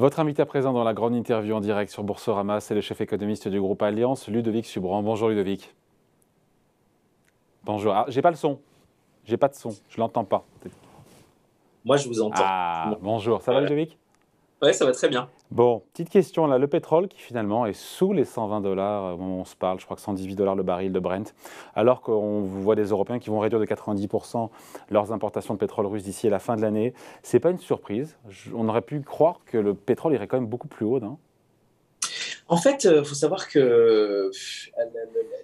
Votre invité à présent dans la grande interview en direct sur Boursorama, c'est le chef économiste du groupe Allianz, Ludovic Subran. Bonjour Ludovic. Bonjour. Ah, j'ai pas le son. J'ai pas de son. Je l'entends pas. Moi, je vous entends. Ah, bonjour. Ça va Ludovic? Ouais, ça va très bien. Bon, petite question là. Le pétrole qui finalement est sous les 120 dollars, au moment où on se parle, je crois que 118 dollars le baril de Brent, alors qu'on voit des Européens qui vont réduire de 90% leurs importations de pétrole russe d'ici à la fin de l'année. C'est pas une surprise. On aurait pu croire que le pétrole irait quand même beaucoup plus haut, non? En fait, il faut savoir que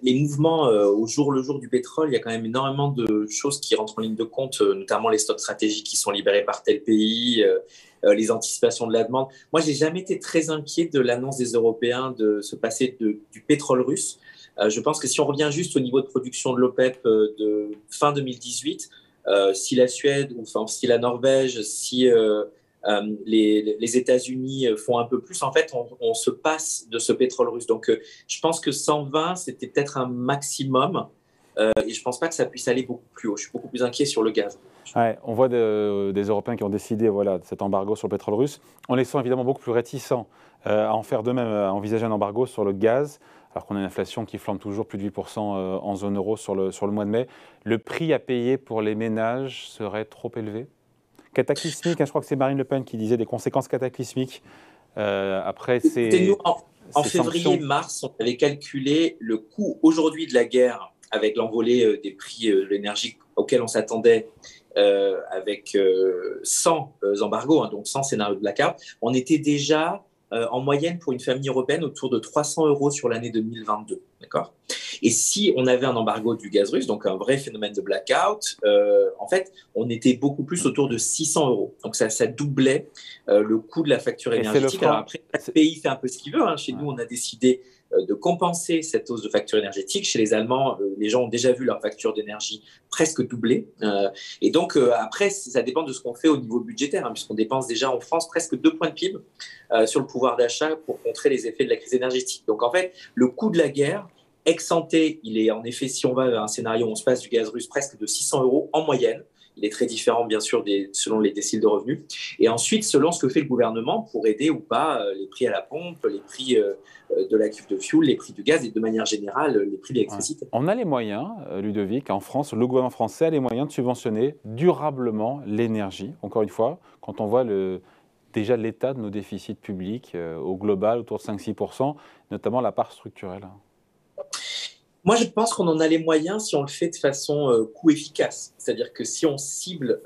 les mouvements au jour le jour du pétrole, il y a quand même énormément de choses qui rentrent en ligne de compte, notamment les stocks stratégiques qui sont libérés par tel pays, les anticipations de la demande. Moi, j'ai jamais été très inquiet de l'annonce des Européens de se passer du pétrole russe. Je pense que si on revient juste au niveau de production de l'OPEP de fin 2018, si la Suède, ou enfin, si la Norvège, si les États-Unis font un peu plus, en fait, on se passe de ce pétrole russe. Donc, je pense que 120, c'était peut-être un maximum. Et je ne pense pas que ça puisse aller beaucoup plus haut. Je suis beaucoup plus inquiet sur le gaz. Ouais, on voit des Européens qui ont décidé de cet embargo sur le pétrole russe, en laissant évidemment beaucoup plus réticents à en faire de même, à envisager un embargo sur le gaz, alors qu'on a une inflation qui flambe toujours plus de 8% en zone euro sur le mois de mai. Le prix à payer pour les ménages serait trop élevé? Cataclysmique, hein, je crois que c'est Marine Le Pen qui disait des conséquences cataclysmiques après Écoutez, nous, en ces sanctions. février-mars, on avait calculé le coût aujourd'hui de la guerre avec l'envolée des prix de l'énergie auquel on s'attendait avec 100 embargos, hein, donc 100 scénarios de blackout. On était déjà en moyenne pour une famille européenne autour de 300 euros sur l'année 2022. D'accord. Et si on avait un embargo du gaz russe, donc un vrai phénomène de blackout, en fait, on était beaucoup plus autour de 600 euros. Donc ça doublait le coût de la facture Et c'est le énergétique. Alors frein. après, chaque pays fait un peu ce qu'il veut, hein. Chez nous, on a décidé de compenser cette hausse de facture énergétique. Chez les Allemands, les gens ont déjà vu leur facture d'énergie presque doubler. Et donc, après, ça dépend de ce qu'on fait au niveau budgétaire, hein, puisqu'on dépense déjà en France presque 2 points de PIB sur le pouvoir d'achat pour contrer les effets de la crise énergétique. Donc, en fait, le coût de la guerre, ex ante, il est en effet, si on va à un scénario où on se passe du gaz russe, presque de 600 euros en moyenne. Il est très différent, bien sûr, selon les déciles de revenus. Et ensuite, selon ce que fait le gouvernement pour aider ou pas les prix à la pompe, les prix de la cuve de fioul, les prix du gaz et de manière générale, les prix de Ouais. l'électricité. On a les moyens, Ludovic, en France, le gouvernement français a les moyens de subventionner durablement l'énergie. Encore une fois, quand on voit déjà l'état de nos déficits publics au global, autour de 5-6%, notamment la part structurelle. Moi, je pense qu'on en a les moyens si on le fait de façon coût efficace. C'est-à-dire que si on cible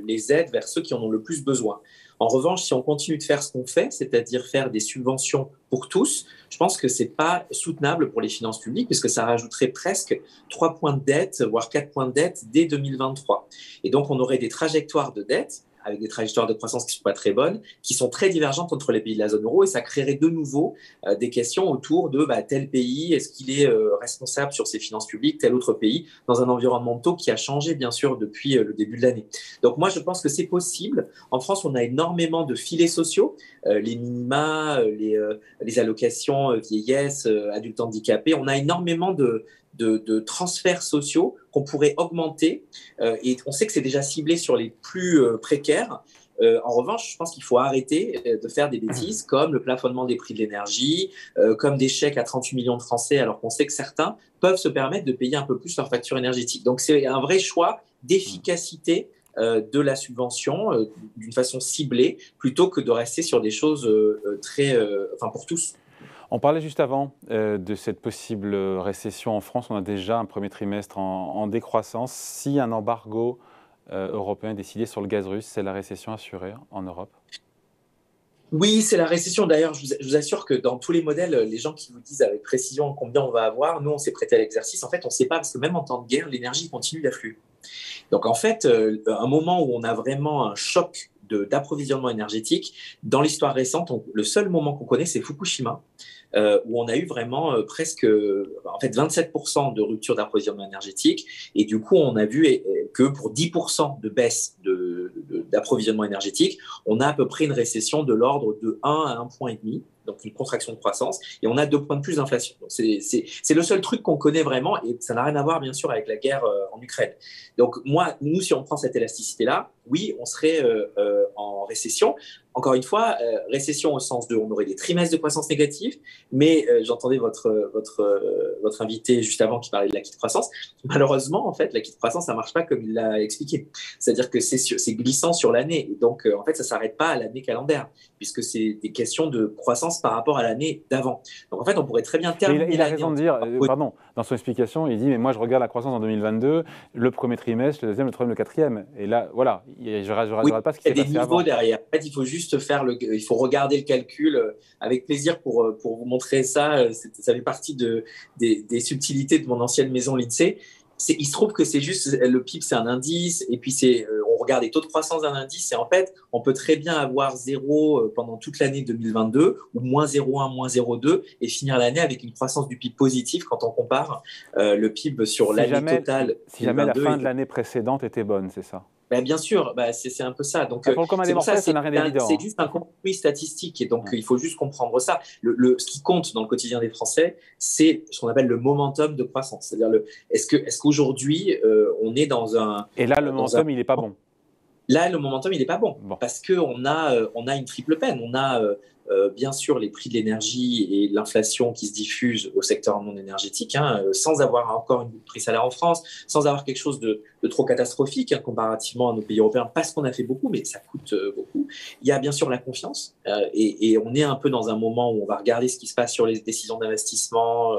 les aides vers ceux qui en ont le plus besoin. En revanche, si on continue de faire ce qu'on fait, c'est-à-dire faire des subventions pour tous, je pense que ce n'est pas soutenable pour les finances publiques, puisque ça rajouterait presque 3 points de dette, voire 4 points de dette dès 2023. Et donc, on aurait des trajectoires de dette avec des trajectoires de croissance qui ne sont pas très bonnes, qui sont très divergentes entre les pays de la zone euro, et ça créerait de nouveau des questions autour de tel pays, est-ce qu'il est responsable sur ses finances publiques, tel autre pays, dans un environnement de taux qui a changé, bien sûr, depuis le début de l'année. Donc moi, je pense que c'est possible. En France, on a énormément de filets sociaux, les minima, les allocations vieillesse, adultes handicapés. On a énormément de transferts sociaux qu'on pourrait augmenter. Et on sait que c'est déjà ciblé sur les plus précaires. En revanche, je pense qu'il faut arrêter de faire des bêtises comme le plafonnement des prix de l'énergie, comme des chèques à 38 millions de Français, alors qu'on sait que certains peuvent se permettre de payer un peu plus leur facture énergétique. Donc c'est un vrai choix d'efficacité de la subvention d'une façon ciblée, plutôt que de rester sur des choses enfin pour tous. On parlait juste avant de cette possible récession en France. On a déjà un premier trimestre en décroissance. Si un embargo européen est décidé sur le gaz russe, c'est la récession assurée en Europe? Oui, c'est la récession. D'ailleurs, je vous assure que dans tous les modèles, les gens qui vous disent avec précision combien on va avoir, nous, on s'est prêté à l'exercice. En fait, on ne sait pas, parce que même en temps de guerre, l'énergie continue d'affluer. Donc, en fait, un moment où on a vraiment un choc d'approvisionnement énergétique, dans l'histoire récente, le seul moment qu'on connaît, c'est Fukushima, où on a eu vraiment presque en fait, 27% de rupture d'approvisionnement énergétique. Et du coup, on a vu que pour 10% de baisse d'approvisionnement énergétique, on a à peu près une récession de l'ordre de 1 à 1,5 points. donc une contraction de croissance, et on a 2 points de plus d'inflation. C'est le seul truc qu'on connaît vraiment, et ça n'a rien à voir, bien sûr, avec la guerre en Ukraine. Donc, nous, si on prend cette élasticité-là, oui, on serait en récession. Encore une fois, récession au sens de, on aurait des trimestres de croissance négative, mais j'entendais votre invité juste avant qui parlait de l'acquis de croissance. Malheureusement, en fait, l'acquis de croissance, ça marche pas comme il l'a expliqué. C'est-à-dire que c'est glissant sur l'année. Et donc, en fait, ça s'arrête pas à l'année calendaire, puisque c'est des questions de croissance par rapport à l'année d'avant. Donc, en fait, on pourrait très bien terminer. Il a raison de dire, pardon, dans son explication, il dit, mais moi, je regarde la croissance en 2022, le premier trimestre, le deuxième, le troisième, le quatrième. Et là, voilà, je ne regarde pas ce qui s'est passé avant. Il y a des niveaux derrière. En fait, il faut juste il faut regarder le calcul avec plaisir pour vous montrer ça. Ça fait partie des subtilités de mon ancienne maison lycée. Il se trouve que c'est juste, le PIB, c'est un indice, et puis on regarde les taux de croissance d'un indice, et en fait, on peut très bien avoir 0 pendant toute l'année 2022, ou moins 0,1, moins 0,2, et finir l'année avec une croissance du PIB positive quand on compare le PIB sur l'année totale. Si jamais la fin de l'année précédente était bonne, c'est ça? Ben, bien sûr, c'est un peu ça. Donc, pour le commun des mortels, ça n'a rien d'évident. C'est juste un compromis statistique, et donc il faut juste comprendre ça. Ce qui compte dans le quotidien des Français, c'est ce qu'on appelle le momentum de croissance. C'est-à-dire, est-ce qu'aujourd'hui, on est dans un… Et là, le momentum, il n'est pas bon. Là, le momentum, il n'est pas bon, parce qu'on a une triple peine. On a bien sûr les prix de l'énergie et l'inflation qui se diffusent au secteur non énergétique, sans avoir encore une prix salaire en France, sans avoir quelque chose de trop catastrophique comparativement à nos pays européens, parce qu'on a fait beaucoup, mais ça coûte beaucoup. Il y a bien sûr la confiance, et on est un peu dans un moment où on va regarder ce qui se passe sur les décisions d'investissement,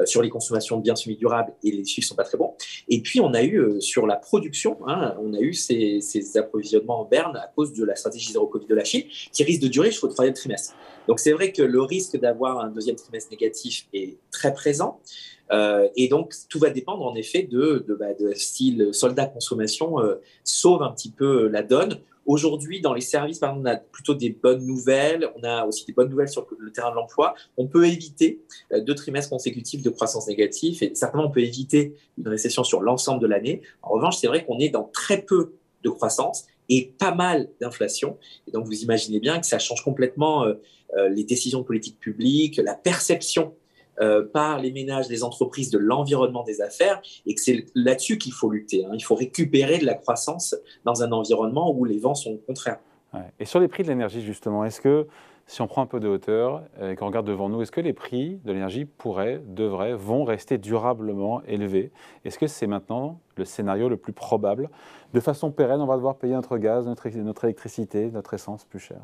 sur les consommations de biens semi-durables, et les chiffres ne sont pas très bons. Et puis, on a eu sur la production, on a eu ces approvisionnements en berne à cause de la stratégie zéro Covid de la Chine, qui risque de durer jusqu'au 3e trimestre. Donc, c'est vrai que le risque d'avoir un 2e trimestre négatif est très présent. Et donc, tout va dépendre en effet de style soldat-consommation sauve un petit peu la donne. Aujourd'hui, dans les services, par exemple, on a plutôt des bonnes nouvelles. On a aussi des bonnes nouvelles sur le terrain de l'emploi. On peut éviter 2 trimestres consécutifs de croissance négative, et certainement, on peut éviter une récession sur l'ensemble de l'année. En revanche, c'est vrai qu'on est dans très peu de croissance et pas mal d'inflation. Et donc, vous imaginez bien que ça change complètement les décisions de politique publique, la perception par les ménages, les entreprises de l'environnement des affaires, et que c'est là-dessus qu'il faut lutter. Il faut récupérer de la croissance dans un environnement où les vents sont contraires. Ouais. Et sur les prix de l'énergie, justement, est-ce que, si on prend un peu de hauteur et qu'on regarde devant nous, est-ce que les prix de l'énergie vont rester durablement élevés? Est-ce que c'est maintenant le scénario le plus probable? De façon pérenne, on va devoir payer notre gaz, notre électricité, notre essence plus cher?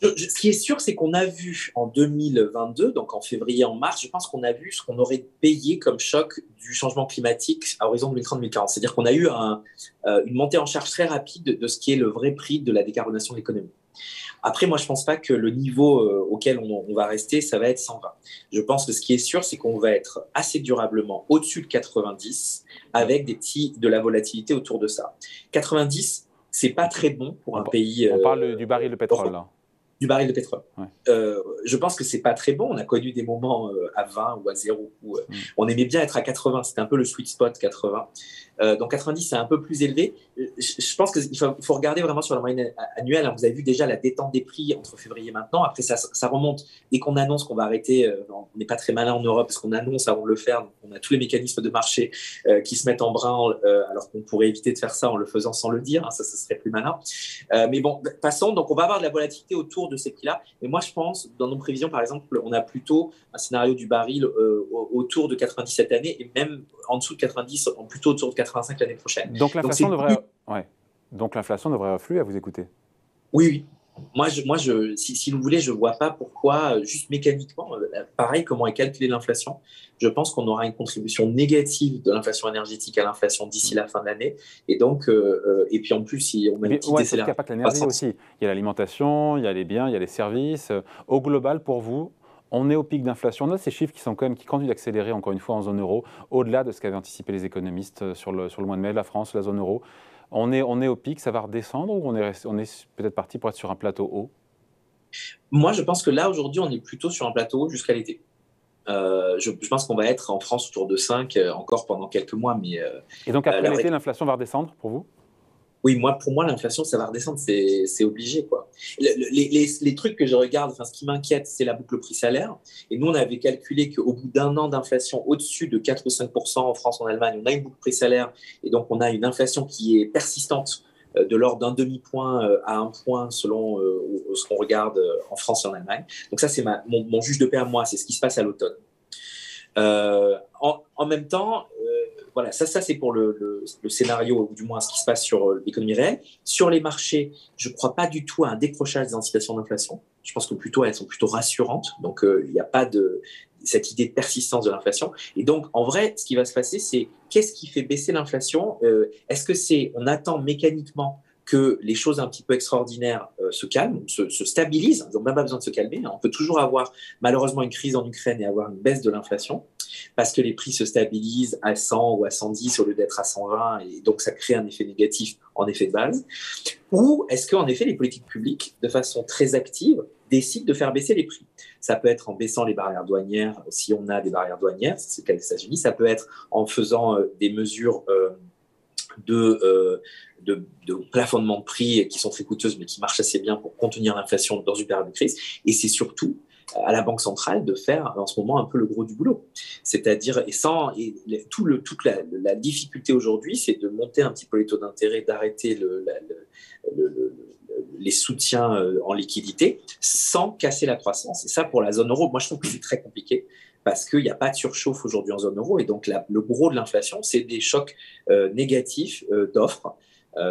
Ce qui est sûr, c'est qu'on a vu en 2022, donc en février, en mars, je pense qu'on a vu ce qu'on aurait payé comme choc du changement climatique à horizon 2030-2040. C'est-à-dire qu'on a eu une montée en charge très rapide de ce qui est le vrai prix de la décarbonation de l'économie. Après, moi, je ne pense pas que le niveau auquel on va rester, ça va être 120. Je pense que ce qui est sûr, c'est qu'on va être assez durablement au-dessus de 90, avec de la volatilité autour de ça. 90, ce n'est pas très bon pour un pays… On parle du baril de pétrole, là. Du baril de pétrole. Ouais. Je pense que c'est pas très bon. On a connu des moments à 20 ou à 0 où on aimait bien être à 80. C'était un peu le sweet spot 80. Donc 90, c'est un peu plus élevé. Je pense qu'il faut regarder vraiment sur la moyenne annuelle. Vous avez vu déjà la détente des prix entre février et maintenant. Après, ça remonte. Dès qu'on annonce qu'on va arrêter, on n'est pas très malin en Europe parce qu'on annonce avant de le faire. Donc on a tous les mécanismes de marché qui se mettent en branle, alors qu'on pourrait éviter de faire ça en le faisant sans le dire. Ça serait plus malin. Mais bon, passons. Donc on va avoir de la volatilité autour de ces prix-là. Et moi, je pense, dans nos prévisions, par exemple, on a plutôt un scénario du baril autour de 90 cette année, et même en dessous de 90, plutôt autour de 85 l'année prochaine. Donc l'inflation devrait affluer à vous écouter. Oui. Moi, si vous voulez, je ne vois pas pourquoi, juste mécaniquement, pareil, comment est calculée l'inflation. Je pense qu'on aura une contribution négative de l'inflation énergétique à l'inflation d'ici la fin de l'année. Et donc, et puis en plus, si on met une petite décélération… Il n'y a pas que l'énergie aussi. Il y a l'alimentation, il y a les biens, il y a les services. Au global, pour vous, on est au pic d'inflation. On a ces chiffres qui continuent d'accélérer, encore une fois, en zone euro, au-delà de ce qu'avaient anticipé les économistes sur le mois de mai, la France, la zone euro. On est au pic, ça va redescendre, ou on est peut-être parti pour être sur un plateau haut? Moi, je pense que là, aujourd'hui, on est plutôt sur un plateau haut jusqu'à l'été. Je pense qu'on va être en France autour de 5 encore pendant quelques mois. Mais, et donc après l'été, l'inflation va redescendre pour vous? Oui, pour moi, l'inflation, ça va redescendre, c'est obligé, quoi. Les trucs que je regarde, enfin, ce qui m'inquiète, c'est la boucle prix-salaire. Et nous, on avait calculé qu'au bout d'un an d'inflation au-dessus de 4 ou 5% en France, en Allemagne, on a une boucle prix-salaire. Et donc, on a une inflation qui est persistante de l'ordre d'un demi-point à un point selon ce qu'on regarde en France et en Allemagne. Donc ça, c'est mon juge de paix à moi, c'est ce qui se passe à l'automne. En même temps, voilà, ça c'est pour le scénario, ou du moins ce qui se passe sur l'économie réelle. Sur les marchés, je ne crois pas du tout à un décrochage des anticipations d'inflation. Je pense que plutôt elles sont plutôt rassurantes. Donc, il n'y a pas cette idée de persistance de l'inflation. Et donc, en vrai, ce qui va se passer, c'est qu'est-ce qui fait baisser l'inflation? Est-ce que on attend mécaniquement que les choses un petit peu extraordinaires se calment, se stabilisent? Ils n'ont même pas besoin de se calmer. On peut toujours avoir malheureusement une crise en Ukraine et avoir une baisse de l'inflation parce que les prix se stabilisent à 100 ou à 110 au lieu d'être à 120, et donc ça crée un effet négatif en effet de base. Ou est-ce qu'en effet les politiques publiques, de façon très active, décident de faire baisser les prix? Ça peut être en baissant les barrières douanières, si on a des barrières douanières, c'est le cas des États-Unis. Ça peut être en faisant des mesures de plafonnement de prix qui sont très coûteuses mais qui marchent assez bien pour contenir l'inflation dans une période de crise. Et c'est surtout à la Banque centrale de faire en ce moment un peu le gros du boulot. C'est-à-dire, toute la difficulté aujourd'hui, c'est de monter un petit peu les taux d'intérêt, d'arrêter les soutiens en liquidité sans casser la croissance. Et ça, pour la zone euro, moi je trouve que c'est très compliqué parce qu'il n'y a pas de surchauffe aujourd'hui en zone euro. Et donc, le gros de l'inflation, c'est des chocs négatifs d'offres.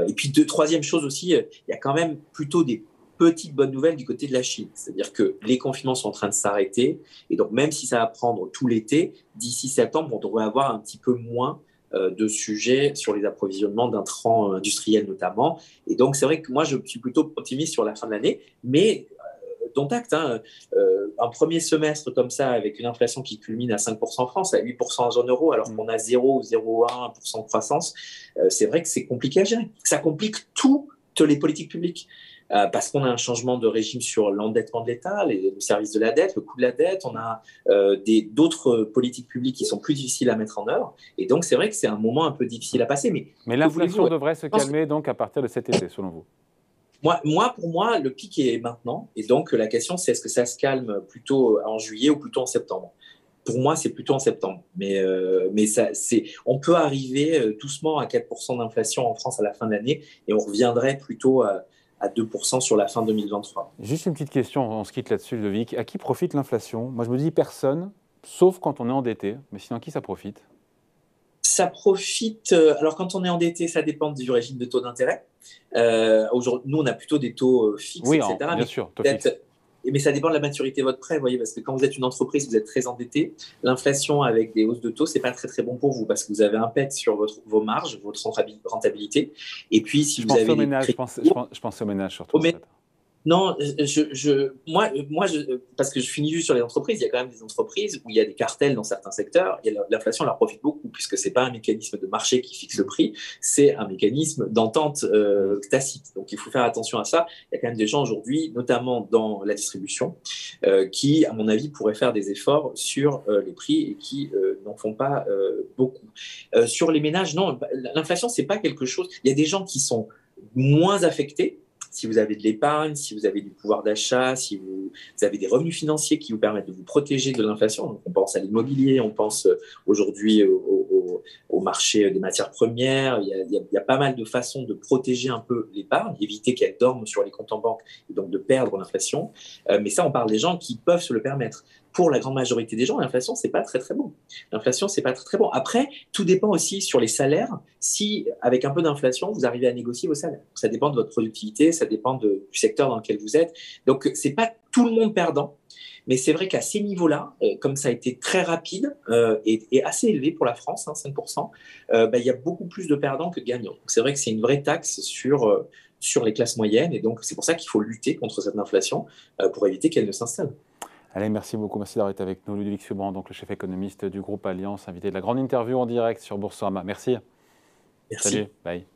Et puis, troisième chose aussi, il y a quand même plutôt des petites bonnes nouvelles du côté de la Chine. C'est-à-dire que les confinements sont en train de s'arrêter. Et donc, même si ça va prendre tout l'été, d'ici septembre, on devrait avoir un petit peu moins de sujets sur les approvisionnements d'intrants industriels notamment. Et donc, c'est vrai que moi, je suis plutôt optimiste sur la fin de l'année. Mais dont acte, un premier semestre comme ça, avec une inflation qui culmine à 5% en France, à 8% en zone euro, alors qu'on a 0 ou 0,1% de croissance, c'est vrai que c'est compliqué à gérer. Ça complique toutes les politiques publiques. Parce qu'on a un changement de régime sur l'endettement de l'État, le service de la dette, le coût de la dette, on a d'autres politiques publiques qui sont plus difficiles à mettre en œuvre. Et donc, c'est vrai que c'est un moment un peu difficile à passer. Mais l'inflation devrait se calmer donc à partir de cet été, selon vous? Pour moi, le pic est maintenant. Et donc, la question, c'est est-ce que ça se calme plutôt en juillet ou plutôt en septembre? Pour moi, c'est plutôt en septembre. Mais on peut arriver doucement à 4% d'inflation en France à la fin de l'année et on reviendrait plutôt à 2% sur la fin 2023. Juste une petite question, on se quitte là-dessus, Ludovic. À qui profite l'inflation? Moi, je me dis personne, sauf quand on est endetté. Mais sinon, à qui ça profite? Ça profite. Alors, quand on est endetté, ça dépend du régime de taux d'intérêt. Aujourd'hui, nous, on a plutôt des taux fixes, oui, etc. Bien sûr, taux fixe. Mais ça dépend de la maturité de votre prêt, vous voyez, parce que quand vous êtes une entreprise, vous êtes très endetté. L'inflation avec des hausses de taux, c'est pas très très bon pour vous parce que vous avez un pet sur vos marges, votre rentabilité. Et puis, si vous avez je pense au ménage surtout. Non, moi, parce que je finis juste sur les entreprises, il y a quand même des entreprises où il y a des cartels dans certains secteurs et l'inflation leur profite beaucoup puisque c'est pas un mécanisme de marché qui fixe le prix, c'est un mécanisme d'entente tacite. Donc il faut faire attention à ça. Il y a quand même des gens aujourd'hui, notamment dans la distribution, qui, à mon avis, pourraient faire des efforts sur les prix et qui n'en font pas beaucoup. Sur les ménages, non, l'inflation, c'est pas quelque chose. Il y a des gens qui sont moins affectés. Si vous avez de l'épargne, si vous avez du pouvoir d'achat, si vous avez des revenus financiers qui vous permettent de vous protéger de l'inflation, donc on pense à l'immobilier, on pense aujourd'hui au marché des matières premières, il y a pas mal de façons de protéger un peu l'épargne, éviter qu'elle dorme sur les comptes en banque et donc de perdre l'inflation. Mais ça, on parle des gens qui peuvent se le permettre. Pour la grande majorité des gens, l'inflation, c'est pas très très bon. L'inflation, c'est pas très très bon. Après, tout dépend aussi sur les salaires. Si, avec un peu d'inflation, vous arrivez à négocier vos salaires. Ça dépend de votre productivité, ça dépend du secteur dans lequel vous êtes. Donc, c'est pas tout le monde perdant. Mais c'est vrai qu'à ces niveaux-là, comme ça a été très rapide et assez élevé pour la France, 5%, il y a beaucoup plus de perdants que de gagnants. Donc, c'est vrai que c'est une vraie taxe sur les classes moyennes. Et donc, c'est pour ça qu'il faut lutter contre cette inflation pour éviter qu'elle ne s'installe. Allez, merci beaucoup. Merci d'avoir été avec nous. Ludovic Subran, donc le chef économiste du groupe Allianz, invité de la grande interview en direct sur Boursorama. Merci. Merci. Salut, bye.